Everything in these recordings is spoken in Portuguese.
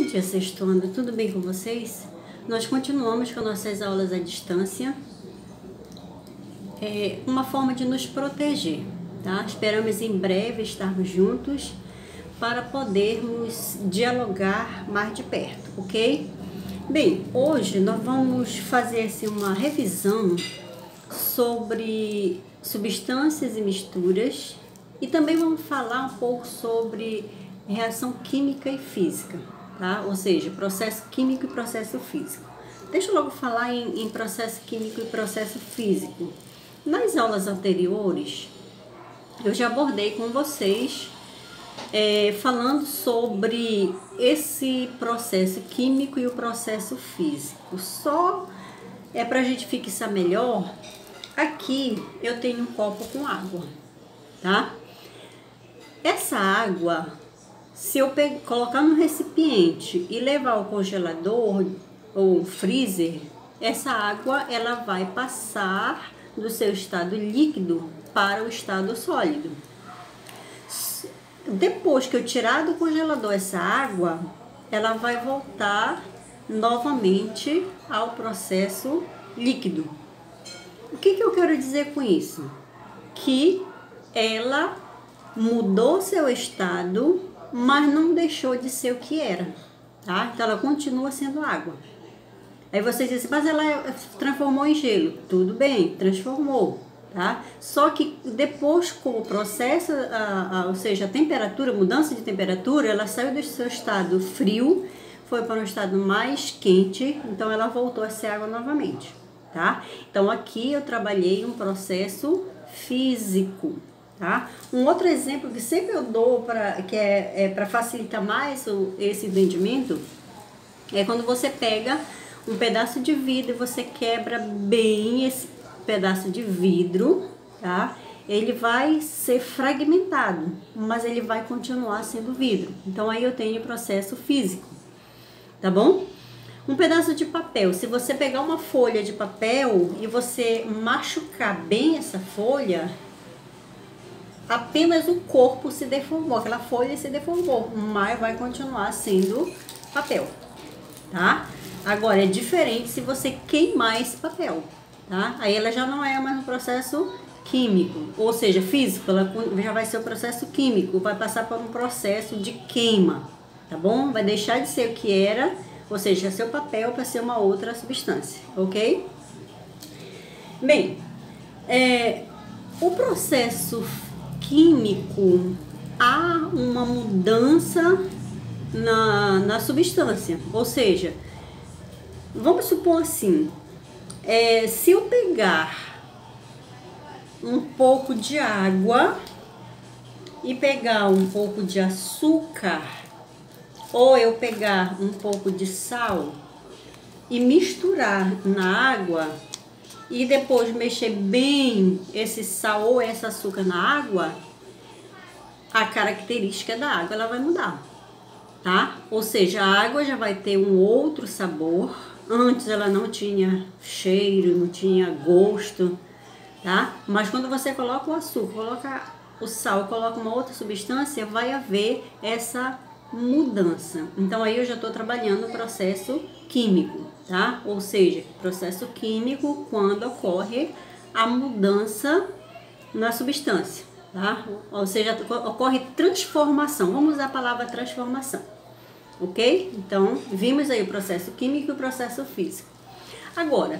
dia, sextuando, tudo bem com vocês? Nós continuamos com nossas aulas à distância. É uma forma de nos proteger, tá? Esperamos em breve estarmos juntos para podermos dialogar mais de perto, ok? Bem, hoje nós vamos fazer assim, uma revisão sobre substâncias e misturas e também vamos falar um pouco sobre reação química e física, tá? Ou seja, processo químico e processo físico. Deixa eu logo falar em processo químico e processo físico. Nas aulas anteriores, eu já abordei com vocês falando sobre esse processo químico e o processo físico. Só para a gente fixar melhor, aqui eu tenho um copo com água, tá? Essa água, se eu colocar no recipiente e levar ao congelador ou freezer, essa água ela vai passar do seu estado líquido para o estado sólido. Depois que eu tirar do congelador essa água, ela vai voltar novamente ao processo líquido. O que eu quero dizer com isso? Que ela mudou seu estado, mas não deixou de ser o que era, tá? Então ela continua sendo água. Aí vocês dizem, mas ela transformou em gelo. Tudo bem, transformou, tá? Só que depois, com o processo, ou seja, a temperatura, mudança de temperatura, ela saiu do seu estado frio, foi para um estado mais quente, então ela voltou a ser água novamente, tá? Então aqui eu trabalhei um processo físico, tá? Um outro exemplo que sempre eu dou para facilitar mais esse entendimento é quando você pega um pedaço de vidro e você quebra bem esse pedaço de vidro, tá? Ele vai ser fragmentado, mas ele vai continuar sendo vidro. Então aí eu tenho o processo físico, tá bom? Um pedaço de papel, se você pegar uma folha de papel e você machucar bem essa folha, apenas o corpo se deformou, aquela folha se deformou, mas vai continuar sendo papel, tá? Agora, é diferente se você queimar esse papel, tá? Aí ela já não é mais um processo químico, ou seja, físico, ela já vai ser o processo químico, vai passar por um processo de queima, tá bom? Vai deixar de ser o que era, ou seja, seu papel para ser uma outra substância, ok? Bem, o processo químico, há uma mudança na substância, ou seja, vamos supor assim, se eu pegar um pouco de água e pegar um pouco de açúcar, ou eu pegar um pouco de sal e misturar na água e depois mexer bem esse sal ou esse açúcar na água, a característica da água ela vai mudar, tá? Ou seja, a água já vai ter um outro sabor. Antes ela não tinha cheiro, não tinha gosto, tá? Mas quando você coloca o açúcar, coloca o sal, coloca uma outra substância, vai haver essa mudança. Então aí eu já estou trabalhando o processo químico, tá? Ou seja, processo químico quando ocorre a mudança na substância, tá? Ou seja, ocorre transformação. Vamos usar a palavra transformação. Ok? Então, vimos aí o processo químico e o processo físico. Agora,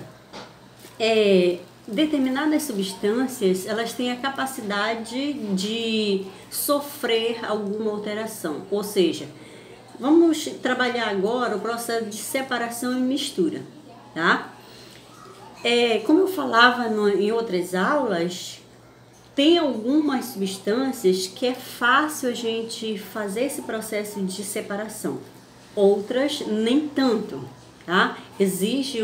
determinadas substâncias, elas têm a capacidade de sofrer alguma alteração. Ou seja, vamos trabalhar agora o processo de separação e mistura, tá? Como eu falava em outras aulas, tem algumas substâncias que é fácil a gente fazer esse processo de separação, outras nem tanto, tá? Exige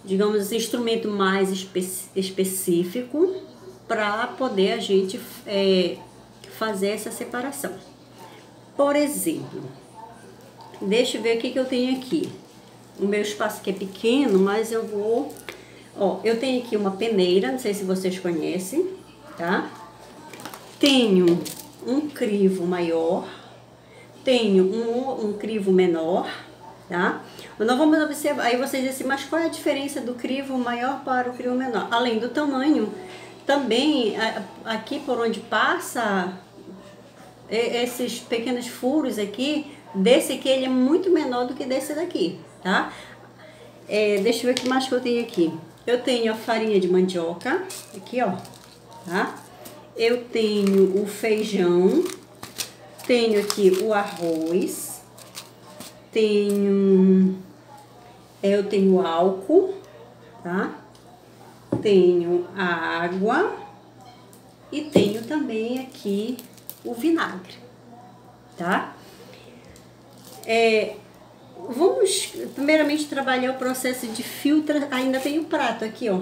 digamos assim, instrumento mais específico para poder a gente fazer essa separação. Por exemplo, deixa eu ver o que eu tenho aqui. O meu espaço aqui é pequeno, mas eu vou... Ó, eu tenho aqui uma peneira, não sei se vocês conhecem, tá? Tenho um crivo maior, tenho um crivo menor, tá? Nós vamos observar, aí vocês dizem assim, mas qual é a diferença do crivo maior para o crivo menor? Além do tamanho, também aqui por onde passa esses pequenos furos aqui, desse aqui ele é muito menor do que desse daqui, tá? Deixa eu ver o que mais que eu tenho aqui. Eu tenho a farinha de mandioca, aqui ó, tá? Eu tenho o feijão, tenho aqui o arroz, eu tenho álcool, tá? Tenho a água e tenho também aqui o vinagre, tá? Vamos primeiramente trabalhar o processo de filtra. Ainda tem o prato aqui, ó,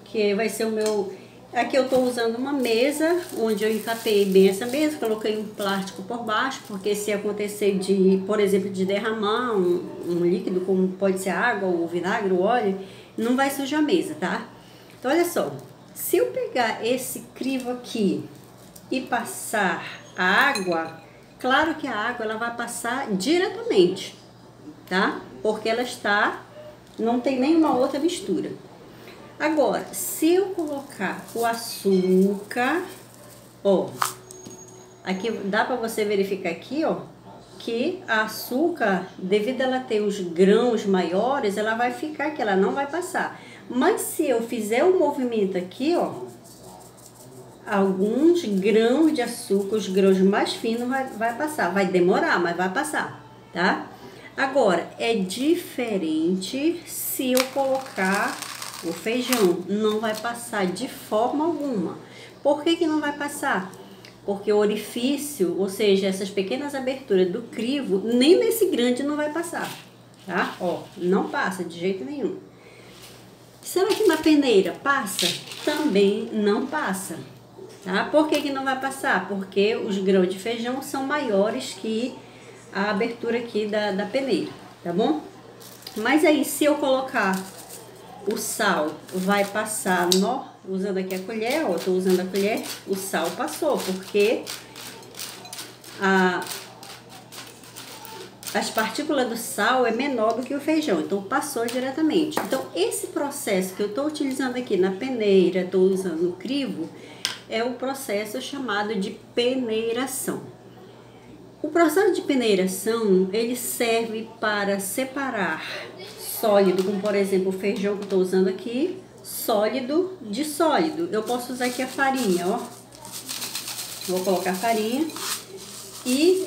que vai ser o meu. Aqui eu tô usando uma mesa, onde eu encapei bem essa mesa, coloquei um plástico por baixo, porque se acontecer por exemplo, de derramar um líquido, como pode ser água, ou vinagre, ou óleo, não vai sujar a mesa, tá? Então olha só, se eu pegar esse crivo aqui e passar a água, claro que a água ela vai passar diretamente, tá? Porque ela não tem nenhuma outra mistura. Agora, se eu colocar o açúcar, ó, aqui dá para você verificar aqui, ó, que a açúcar, devido a ela ter os grãos maiores, ela vai ficar aqui, ela não vai passar. Mas se eu fizer um movimento aqui, ó, alguns grãos de açúcar, os grãos mais finos vai passar. Vai demorar, mas vai passar, tá? Agora, é diferente se eu colocar o feijão. Não vai passar de forma alguma. Por que não vai passar? Porque o orifício, ou seja, essas pequenas aberturas do crivo, nem nesse grande não vai passar, tá? Ó, não passa de jeito nenhum. Será que na peneira passa? Também não passa. Tá? Por que não vai passar? Porque os grãos de feijão são maiores que a abertura aqui da peneira, tá bom? Mas aí, se eu colocar o sal, vai passar, usando aqui a colher, ó, tô usando a colher, o sal passou, porque as partículas do sal é menor do que o feijão, então passou diretamente. Então, esse processo que eu tô utilizando aqui na peneira, tô usando o crivo, é o processo chamado de peneiração. O processo de peneiração, ele serve para separar sólido, como por exemplo o feijão que eu estou usando aqui, sólido de sólido. Eu posso usar aqui a farinha, ó. Vou colocar a farinha e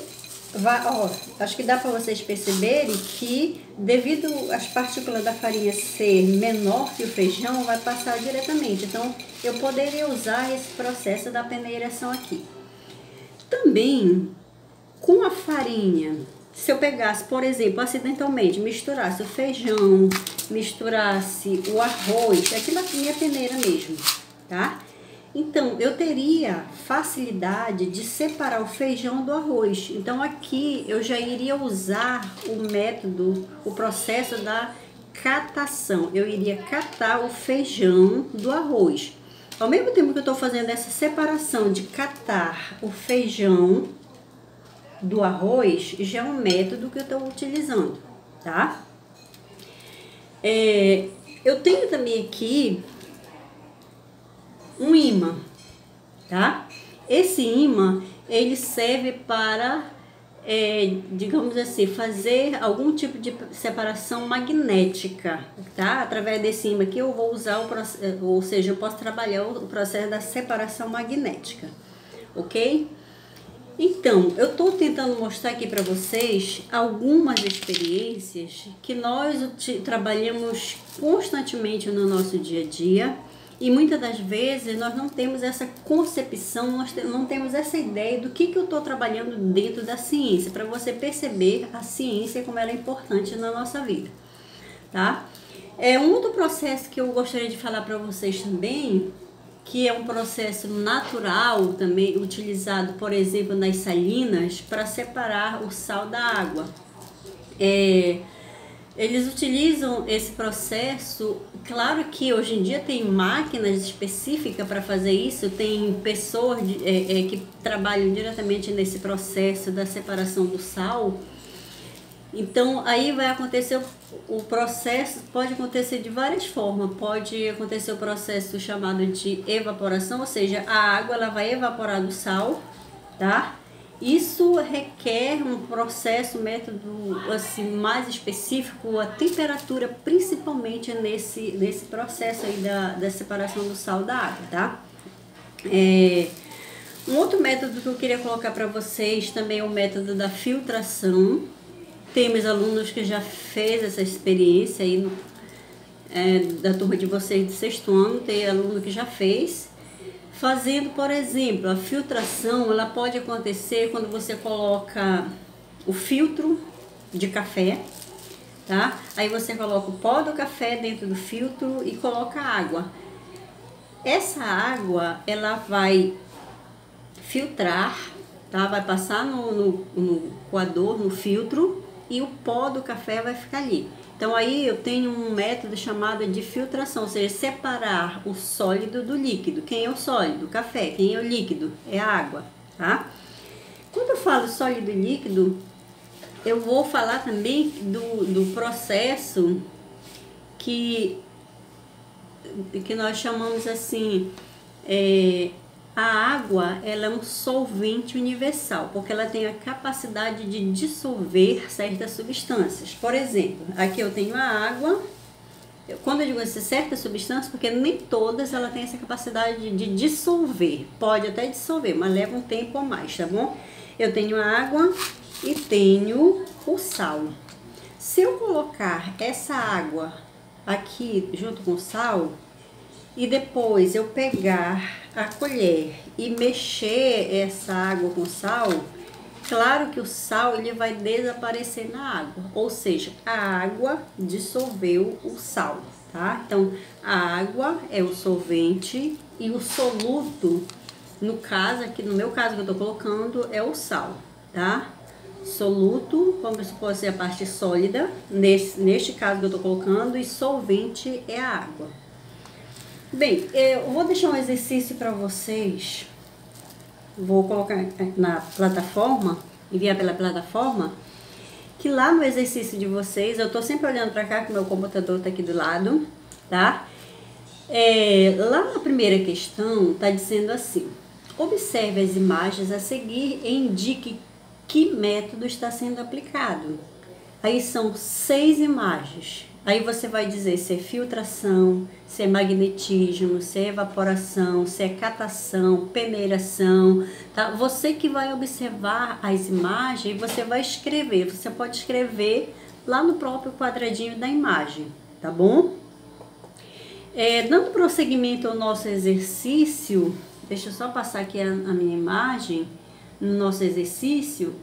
ó, acho que dá para vocês perceberem que devido às partículas da farinha ser menor que o feijão, vai passar diretamente. Então, eu poderia usar esse processo da peneiração aqui. Também, com a farinha, se eu pegasse, por exemplo, acidentalmente, misturasse o feijão, misturasse o arroz, aqui na minha peneira mesmo, tá? Então, eu teria facilidade de separar o feijão do arroz. Então, aqui eu já iria usar o método, o processo da catação. Eu iria catar o feijão do arroz. Ao mesmo tempo que eu estou fazendo essa separação de catar o feijão do arroz, já é um método que eu estou utilizando, tá? Eu tenho também aqui um ímã, tá? Esse ímã, ele serve para, digamos assim, fazer algum tipo de separação magnética, tá? Através desse ímã aqui eu vou usar o processo, ou seja, eu posso trabalhar o processo da separação magnética, ok? Então, eu estou tentando mostrar aqui para vocês algumas experiências que nós trabalhamos constantemente no nosso dia a dia. E muitas das vezes nós não temos essa concepção, nós não temos essa ideia do que eu estou trabalhando dentro da ciência, para você perceber a ciência como ela é importante na nossa vida, tá? Um outro processo que eu gostaria de falar para vocês também, que é um processo natural também, utilizado, por exemplo, nas salinas, para separar o sal da água. Eles utilizam esse processo Claro que hoje em dia tem máquinas específicas para fazer isso, tem pessoas que trabalham diretamente nesse processo da separação do sal. Então aí vai acontecer o processo, pode acontecer de várias formas. Pode acontecer o processo chamado de evaporação, ou seja, a água ela vai evaporar do sal, tá? Isso requer um processo, método assim, mais específico, a temperatura, principalmente nesse processo aí da separação do sal da água, tá? Um outro método que eu queria colocar para vocês também é o método da filtração. Tem meus alunos que já fez essa experiência aí da turma de vocês do sexto ano, tem aluno que já fez. Fazendo, por exemplo, a filtração, ela pode acontecer quando você coloca o filtro de café, tá? Aí você coloca o pó do café dentro do filtro e coloca água. Essa água, ela vai filtrar, tá? Vai passar no coador, no filtro, e o pó do café vai ficar ali. Então aí eu tenho um método chamado de filtração, ou seja, separar o sólido do líquido. Quem é o sólido? O café. Quem é o líquido? É a água, tá? Quando eu falo sólido e líquido, eu vou falar também do processo que nós chamamos assim, a água, ela é um solvente universal, porque ela tem a capacidade de dissolver certas substâncias. Por exemplo, aqui eu tenho a água. Quando eu digo assim, certas substâncias, porque nem todas ela tem essa capacidade de dissolver. Pode até dissolver, mas leva um tempo a mais, tá bom? Eu tenho a água e tenho o sal. Se eu colocar essa água aqui junto com o sal, e depois eu pegar a colher e mexer essa água com sal, claro que o sal ele vai desaparecer na água, ou seja, a água dissolveu o sal, tá? Então, a água é o solvente e o soluto, no caso aqui, no meu caso que eu tô colocando, é o sal, tá? Soluto, vamos supor ser a parte sólida, neste caso que eu tô colocando, e solvente é a água. Bem, eu vou deixar um exercício para vocês, vou colocar na plataforma, enviar pela plataforma, que lá no exercício de vocês, eu tô sempre olhando para cá, que meu computador tá aqui do lado, tá? Lá na primeira questão, tá dizendo assim, observe as imagens a seguir e indique que método está sendo aplicado. Aí são 6 imagens. Aí você vai dizer se é filtração, se é magnetismo, se é evaporação, se é catação, peneiração, tá? Você que vai observar as imagens e você vai escrever. Você pode escrever lá no próprio quadradinho da imagem, tá bom? Dando prosseguimento ao nosso exercício, deixa eu só passar aqui a minha imagem no nosso exercício.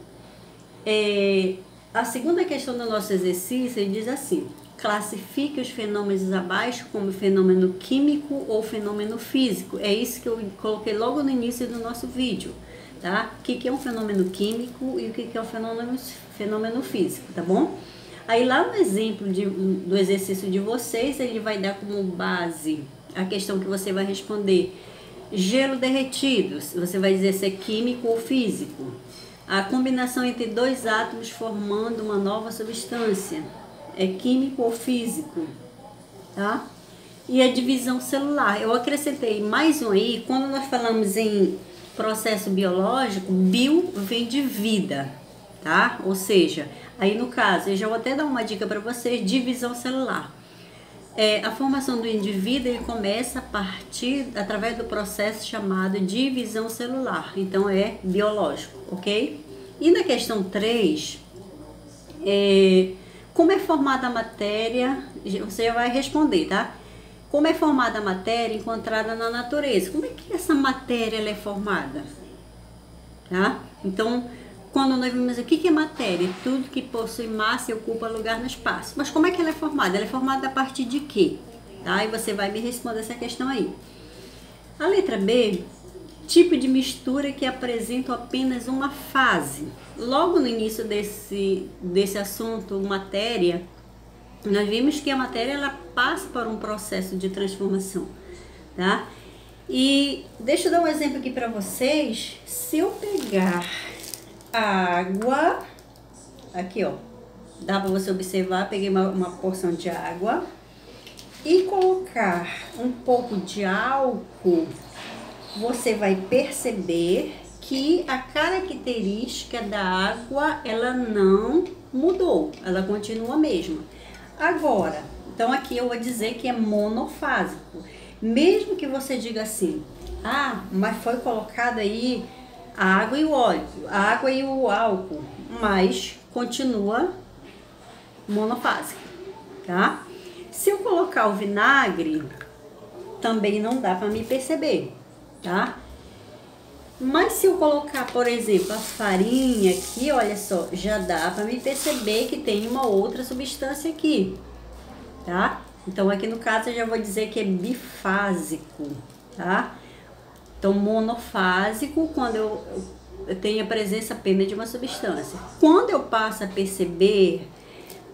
A segunda questão do nosso exercício, ele diz assim: classifique os fenômenos abaixo como fenômeno químico ou fenômeno físico. É isso que eu coloquei logo no início do nosso vídeo, tá? O que é um fenômeno químico e o que é um fenômeno físico, tá bom? Aí lá no exemplo do exercício de vocês, ele vai dar como base a questão que você vai responder. Gelo derretido, você vai dizer se é químico ou físico. A combinação entre 2 átomos formando uma nova substância, é químico ou físico, tá? E a divisão celular, eu acrescentei mais um aí. Quando nós falamos em processo biológico, bio vem de vida, tá? Ou seja, aí no caso, eu já vou até dar uma dica para vocês, divisão celular. A formação do indivíduo ele começa através do processo chamado divisão celular, então é biológico, ok? E na questão 3, como é formada a matéria, você já vai responder, tá? Como é formada a matéria encontrada na natureza? Como é que essa matéria ela é formada? Tá? Então, quando nós vimos o que é matéria? Tudo que possui massa e ocupa lugar no espaço. Mas como é que ela é formada? Ela é formada a partir de quê? Tá? E você vai me responder essa questão aí. A letra B, tipo de mistura que apresenta apenas uma fase. Logo no início desse assunto, matéria, Nós vimos que a matéria ela passa por um processo de transformação, tá? E deixa eu dar um exemplo aqui para vocês. Se eu pegar a água, aqui ó, dá para você observar, peguei uma porção de água e colocar um pouco de álcool, você vai perceber que a característica da água ela não mudou, ela continua a mesma. Agora, então aqui eu vou dizer que é monofásico. Mesmo que você diga assim, ah, mas foi colocado aí a água e o óleo, a água e o álcool, mas continua monofásico, tá? Se eu colocar o vinagre, também não dá para me perceber, tá? Mas se eu colocar, por exemplo, a farinha aqui, olha só, já dá para me perceber que tem uma outra substância aqui, tá? Então aqui no caso eu já vou dizer que é bifásico, tá? Então monofásico quando eu tenho a presença apenas de uma substância. Quando eu passo a perceber,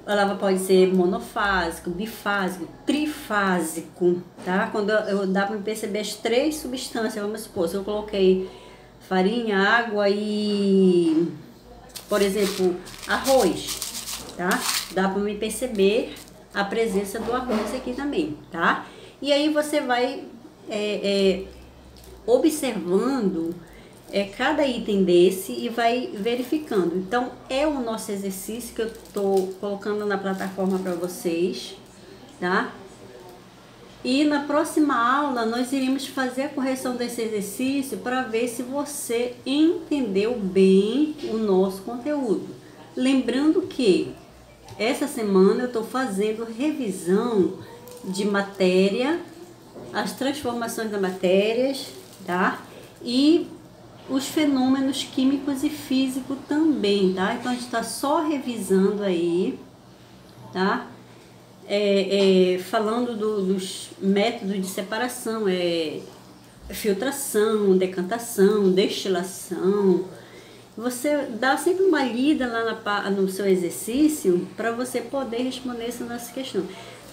ela pode ser monofásico, bifásico, trifásico, tá? Quando eu dá para perceber as três substâncias, vamos supor, se eu coloquei farinha, água e, por exemplo, arroz, tá? Dá para me perceber a presença do arroz aqui também, tá? E aí você vai observando cada item desse e vai verificando. Então, é o nosso exercício que eu tô colocando na plataforma para vocês, tá? E na próxima aula nós iremos fazer a correção desse exercício para ver se você entendeu bem o nosso conteúdo. Lembrando que essa semana eu estou fazendo revisão de matéria, as transformações das matérias, tá? E os fenômenos químicos e físicos também, tá? Então a gente está só revisando aí, tá? Falando dos métodos de separação, filtração, decantação, destilação. Você dá sempre uma lida lá no seu exercício para você poder responder essa nossa questão.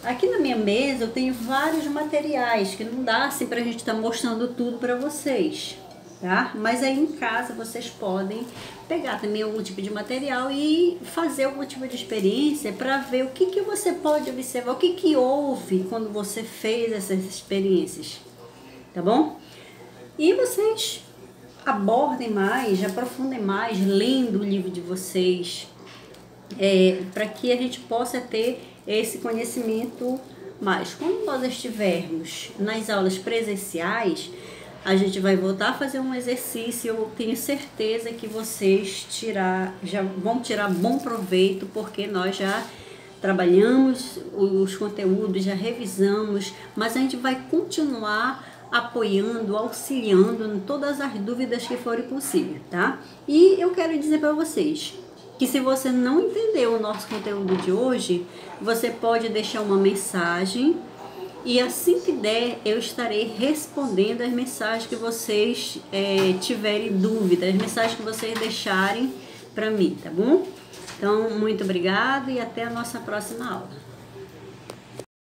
Aqui na minha mesa eu tenho vários materiais que não dá assim para a gente estar mostrando tudo para vocês, tá? Mas aí em casa vocês podem pegar também algum tipo de material e fazer algum tipo de experiência para ver o que você pode observar, o que houve quando você fez essas experiências, tá bom? E vocês abordem mais, aprofundem mais, lendo o livro de vocês, para que a gente possa ter esse conhecimento mais. Quando nós estivermos nas aulas presenciais, a gente vai voltar a fazer um exercício. Eu tenho certeza que vocês já vão tirar bom proveito, porque nós já trabalhamos os conteúdos, já revisamos, mas a gente vai continuar apoiando, auxiliando em todas as dúvidas que forem possíveis, tá? E eu quero dizer para vocês que se você não entendeu o nosso conteúdo de hoje, você pode deixar uma mensagem e assim que der, eu estarei respondendo as mensagens que vocês tiverem dúvida, as mensagens que vocês deixarem para mim, tá bom? Então, muito obrigada e até a nossa próxima aula.